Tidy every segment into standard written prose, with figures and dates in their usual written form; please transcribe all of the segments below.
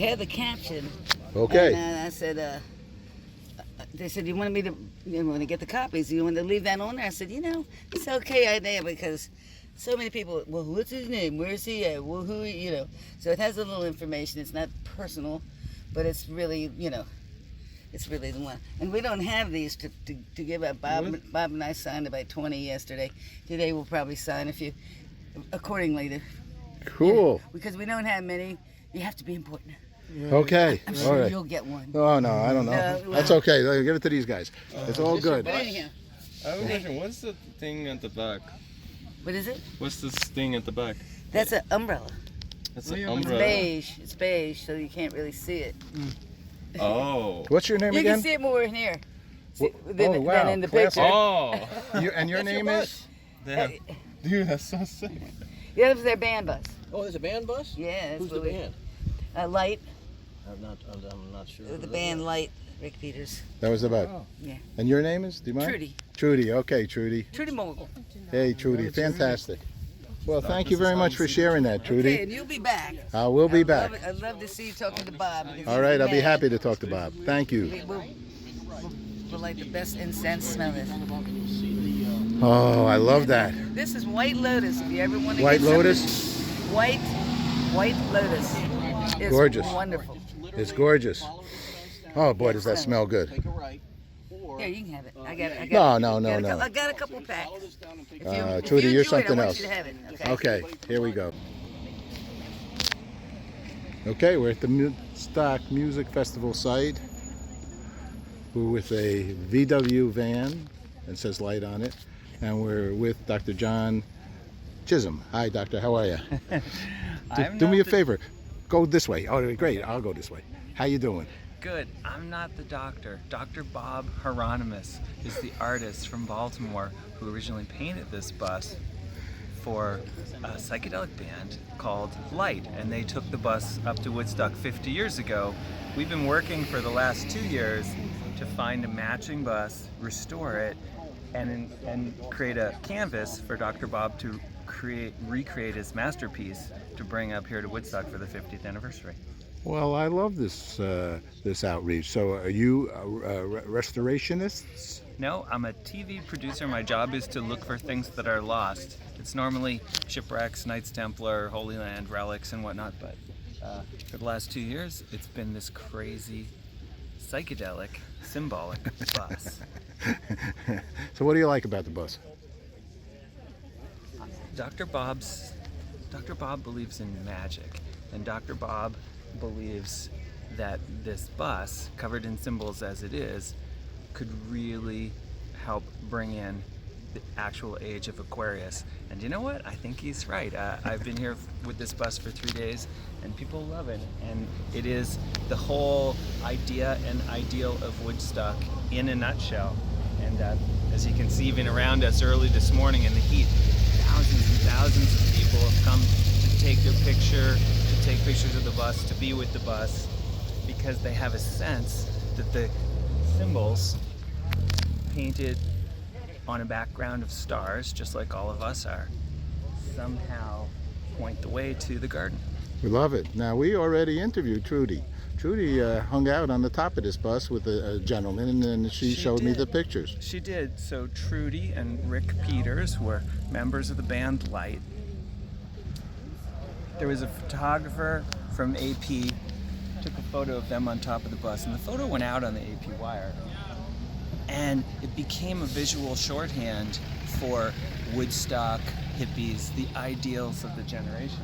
had the caption. Okay. And I said, they said, you wanted me to, when to get the copies, you wanted to leave that on there? I said, it's okay idea because so many people, well, what's his name? Where's he at? Well, who, So it has a little information. It's not personal, but it's really, it's really the one. And we don't have these to give out. Bob and I signed about 20 yesterday. Today we'll probably sign a few accordingly. Cool. Because we don't have many. You have to be important. Okay. I'm sure you'll get one. Oh, no, I don't know. No, That's okay. Give it to these guys. It's all good. But anyhow, I have a question. What's the thing at the back? what is it? What's this thing at the back? That's an umbrella. That's an It's umbrella. beige. It's beige, so you can't really see it. Oh. What's your name You again? can see it more in here Oh, than wow. in the Classic. picture. Oh. And your name is? Damn. Dude, that's so sick. Yeah, that was their band bus. Oh, there's a band bus? Yeah, that's Who's the what we- band? Light. I'm not sure. The band Light. Rick Peters. That was about. Yeah. And your name is? Do you mind? Trudy. Trudy. Okay, Trudy. Trudy Mogul. Hey, Trudy. Fantastic. Well, thank you very much for sharing that, Okay, Trudy. and you'll be back. I will be back. I'd love to see you talking to Bob. All right, I'll be happy to talk to Bob. Thank you. We're like the best incense. Smell this. Oh, I love that. This is White Lotus. If you ever want to White get Lotus? something- White Lotus. It's Gorgeous. Wonderful. It's gorgeous. Oh, boy, does that smell good. Take a right. Or Here, you can have it. I got it. No. I got a couple packs. If Trudy, you you're enjoy it, something I want else. you to have it. Okay, here we go. Okay, we're at the Woodstock Music Festival site. We're with a VW van and says Light on it. And we're with Dr. John Chisholm. Hi, Doctor. How are you? Do me a favor. Go this way. Oh, great. I'll go this way. How you doing? Good. I'm not the doctor. Dr. Bob Hieronymus is the artist from Baltimore who originally painted this bus for a psychedelic band called Light, and they took the bus up to Woodstock 50 years ago. We've been working for the last 2 years to find a matching bus, restore it, and create a canvas for Dr. Bob to recreate his masterpiece to bring up here to Woodstock for the 50th anniversary. Well, I love this this outreach. So, are you restorationists? No, I'm a TV producer. My job is to look for things that are lost. It's normally shipwrecks, Knights Templar, Holy Land, relics, and whatnot, but for the last 2 years, it's been this crazy, psychedelic, symbolic bus. So, what do you like about the bus? Dr. Bob believes in magic, and Dr. Bob believes that this bus, covered in symbols as it is, could really help bring in the actual age of Aquarius. And you know what? I think he's right. I've been here with this bus for 3 days, and people love it. And it is the whole idea and ideal of Woodstock in a nutshell. And as you can see, even around us early this morning in the heat, thousands and thousands of people have come to take their picture, to take pictures of the bus, to be with the bus, because they have a sense that the symbols painted on a background of stars, just like all of us are, somehow point the way to the garden. We love it. Now, we already interviewed Trudy. Trudy hung out on the top of this bus with a gentleman, and then she showed me the pictures. She did. So Trudy and Rick Peters were members of the band Light. There was a photographer from AP, took a photo of them on top of the bus, and the photo went out on the AP wire. And it became a visual shorthand for Woodstock hippies, the ideals of the generation.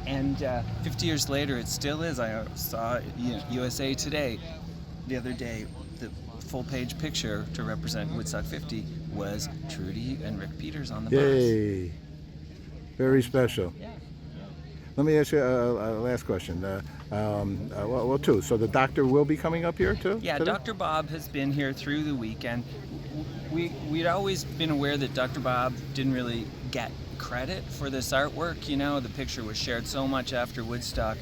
And 50 years later, it still is. I saw USA Today the other day, the full-page picture to represent Woodstock 50 was Trudy and Rick Peters on the bus. Yay! Very special. Let me ask you a last question. Well, two. So the doctor will be coming up here too? Yeah, today? Dr. Bob has been here through the weekend. We'd always been aware that Dr. Bob didn't really get credit for this artwork. You know, the picture was shared so much after Woodstock.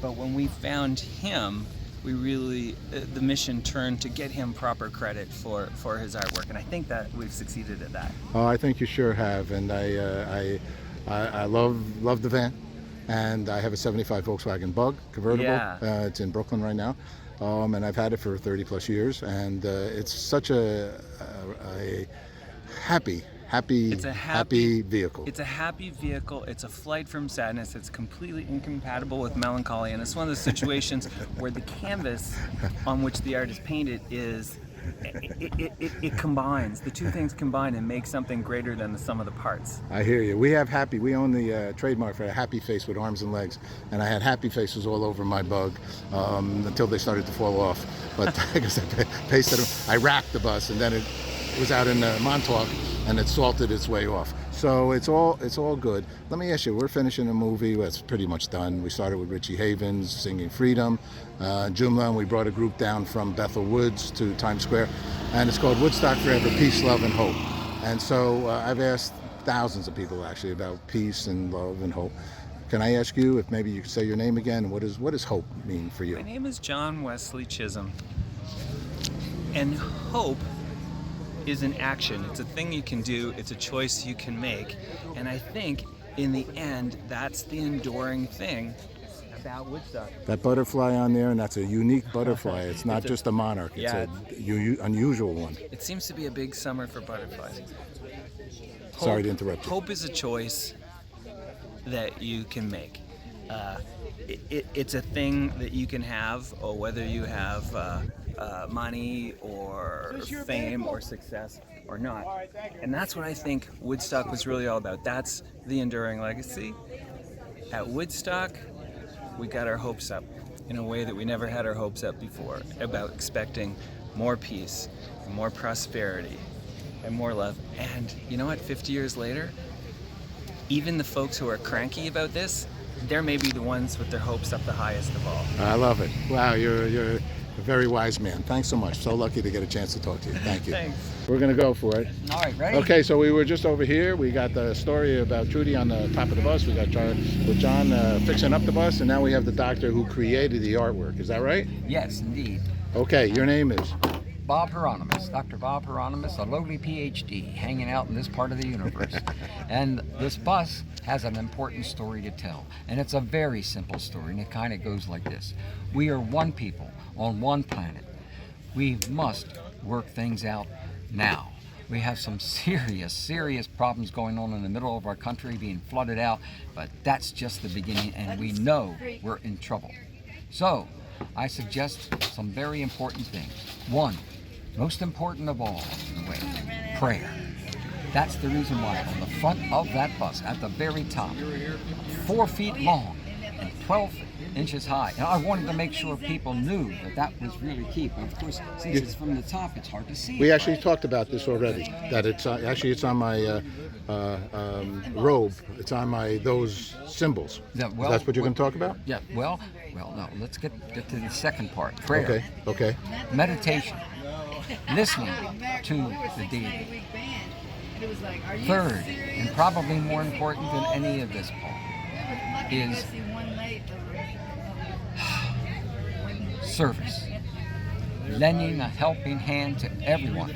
But when we found him, we really, the mission turned to get him proper credit for his artwork. And I think that we've succeeded at that. Oh, I think you sure have. And I love the van. and I have a 75 Volkswagen Bug convertible. Yeah. It's in Brooklyn right now, and I've had it for 30 plus years, and it's such a happy vehicle. It's a happy vehicle. It's a flight from sadness. It's completely incompatible with melancholy, and it's one of those situations where the canvas on which the art is painted is it combines. The two things combine and make something greater than the sum of the parts. I hear you. We own the trademark for a happy face with arms and legs, and I had happy faces all over my Bug until they started to fall off. But I guess I pasted them. I racked the bus, and then it was out in Montauk, and it salted its way off. So it's all good. Let me ask you, we're finishing a movie that's pretty much done. We started with Richie Havens singing Freedom. Jumla, and we brought a group down from Bethel Woods to Times Square, and it's called Woodstock Forever, Peace, Love, and Hope. And so I've asked thousands of people actually about peace and love and hope. Can I ask you if maybe you could say your name again? What does hope mean for you? My name is John Wesley Chisholm, and hope is an action. It's a thing you can do. It's a choice you can make. And I think in the end, that's the enduring thing about Woodstock. That butterfly on there, and that's a unique butterfly. It's not just a monarch. It's Yeah. an unusual one. It seems to be a big summer for butterflies. Sorry to interrupt you. Hope is a choice that you can make. It's a thing that you can have, or whether you have money or fame or success or not. And that's what I think Woodstock was really all about. That's the enduring legacy. At Woodstock, we got our hopes up in a way that we never had our hopes up before, about expecting more peace, and more prosperity, and more love. And you know what, 50 years later, even the folks who are cranky about this, they're maybe the ones with their hopes up the highest of all. I love it. Wow, you're a very wise man. Thanks so much. So lucky to get a chance to talk to you. Thank you. Thanks. We're going to go for it. All right, ready? Okay, so we were just over here. We got the story about Trudy on the top of the bus. We got John fixing up the bus, and now we have the doctor who created the artwork. Is that right? Yes, indeed. Okay, your name is? Bob Hieronymus, Dr. Bob Hieronymus, a lowly PhD hanging out in this part of the universe. And this bus has an important story to tell. And it's a very simple story, and it kind of goes like this. We are one people on one planet. We must work things out now. We have some serious problems going on in the middle of our country, being flooded out, but that's just the beginning, and we know we're in trouble. So, I suggest some very important things. One, most important of all, in a way, prayer. That's the reason why on the front of that bus, at the very top, 4 feet long and 12 inches high. And I wanted to make sure people knew that was really key. But of course, since it's from the top, it's hard to see. We actually talked about this already. That it's on my robe. It's on those symbols. Yeah, well, That's what you're going to talk about? Yeah. Well, no. Let's get to the second part. Prayer. Okay. Meditation. Listening to the deity. Third, and probably more important than any of this, Paul, is service. Lending a helping hand to everyone.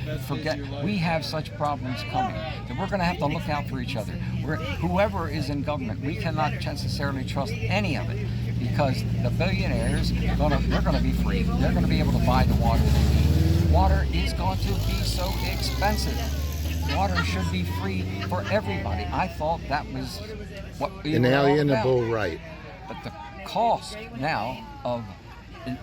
We have such problems coming that we're going to have to look out for each other. Whoever is in government, we cannot necessarily trust any of it, because the billionaires, they're going to be free. They're going to be able to buy the water they need. Water is going to be so expensive. Water should be free for everybody. I thought that was what we were all Inalienable about. right. But the cost now of,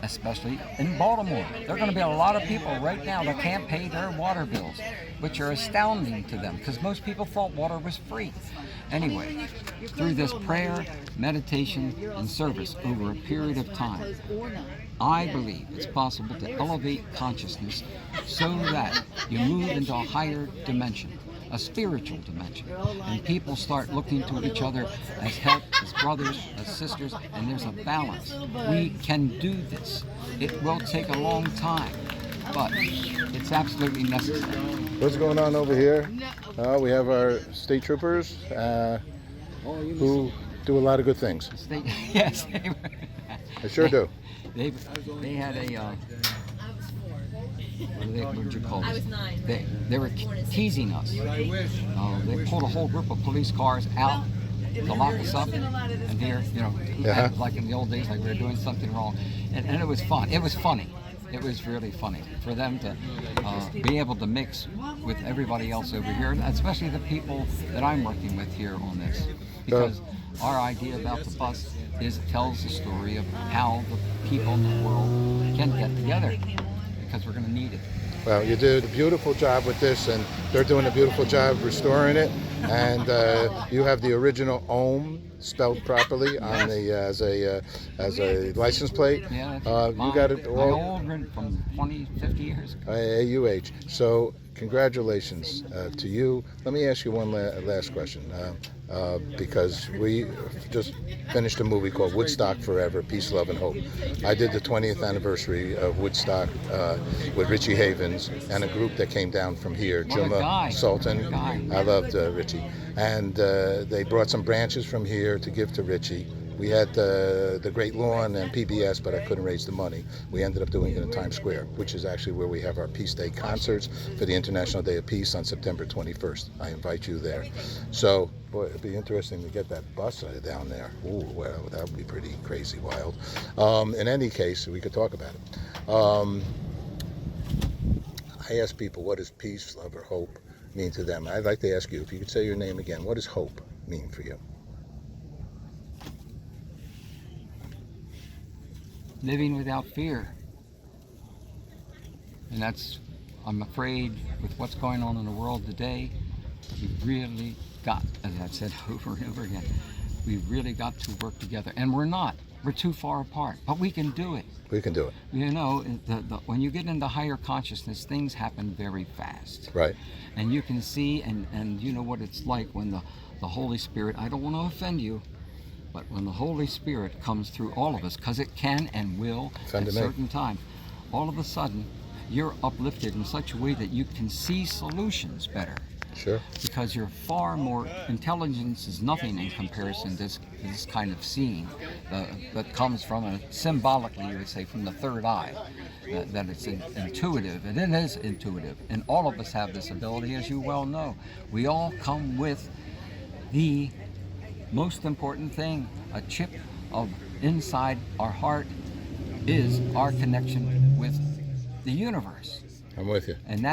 especially in Baltimore, there are going to be a lot of people right now that can't pay their water bills, which are astounding to them because most people thought water was free. Anyway, through this prayer, meditation, and service over a period of time, I believe it's possible to elevate consciousness so that you move into a higher dimension, a spiritual dimension, and people start looking to each other as help, as brothers, as sisters, and there's a balance. We can do this. It will take a long time, but it's absolutely necessary. What's going on over here? We have our state troopers who do a lot of good things. Yes, They sure do. They had a what would you call it? I was 9. They were teasing us. They pulled a whole group of police cars out to lock us up. And here, you know, Uh-huh. like in the old days, like we were doing something wrong. And it was fun. It was funny. It was really funny for them to be able to mix with everybody else over here, and especially the people that I'm working with here on this. Because our idea about the bus is it tells the story of how the people in the world can get together, because we're going to need it. Well, you did a beautiful job with this, and they're doing a beautiful job restoring it. And you have the original Ohm spelled properly on the as a license plate. Yeah, you got it my all. old one from 20, 50 years ago. AUH. So congratulations to you. Let me ask you one last question. Because we just finished a movie called Woodstock Forever, Peace, Love, and Hope. I did the 20th anniversary of Woodstock with Richie Havens and a group that came down from here, What a Juma guy. Sultan. What a guy. I loved Richie. And they brought some branches from here to give to Richie. We had the Great Lawn and PBS, but I couldn't raise the money. We ended up doing it in Times Square, which is actually where we have our Peace Day concerts for the International Day of Peace on September 21st. I invite you there. So, boy, it'd be interesting to get that bus down there. Ooh, well, that would be pretty crazy wild. In any case, we could talk about it. I ask people, what does peace, love, or hope mean to them? I'd like to ask you, if you could say your name again, what does hope mean for you? Living without fear. And that's, I'm afraid, with what's going on in the world today, we really got, as I've said over and over again, we really got to work together. And we're not. We're too far apart. But we can do it. We can do it. You know, when you get into higher consciousness, things happen very fast. Right. And you can see, and you know what it's like when the Holy Spirit, I don't want to offend you, but when the Holy Spirit comes through all of us, because it can and will Offend at me. certain times, all of a sudden you're uplifted in such a way that you can see solutions better. Sure. Because you're far more, intelligence is nothing in comparison to this kind of seeing that comes from, symbolically you would say, from the third eye, that it's intuitive, and it is intuitive. And all of us have this ability, as you well know. We all come with the most important thing, a chip of inside our heart is our connection with the universe. I'm with you. And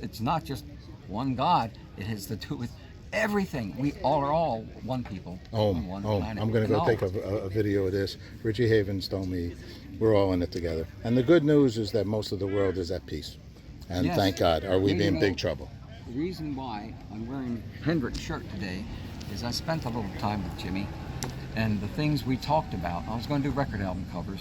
it's not just one God, it has to do with everything. We all are all one people on one planet. I'm going to go take a video of this. Richie Havens told me we're all in it together. And the good news is that most of the world is at peace. And Yes. thank God, or we'd And be you in know, big trouble. The reason why I'm wearing Hendrick's shirt today is I spent a little time with Jimmy, and the things we talked about. I was going to do record album covers,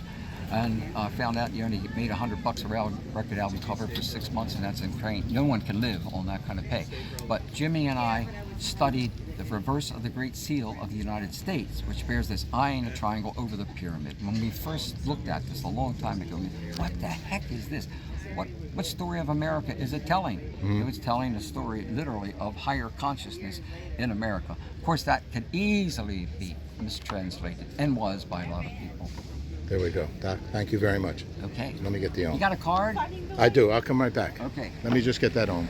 and I found out you only made $100 a record album cover for 6 months, and that's insane. No one can live on that kind of pay. But Jimmy and I studied the reverse of the Great Seal of the United States, which bears this eye and a triangle over the pyramid. When we first looked at this a long time ago, what the heck is this? What story of America is it telling? It was telling a story, literally, of higher consciousness in America. Of course, that could easily be mistranslated, and was by a lot of people. There we go. Doc, thank you very much. Okay. Let me get the You on. got a card? I do. I'll come right back. Okay. Let me just get that on.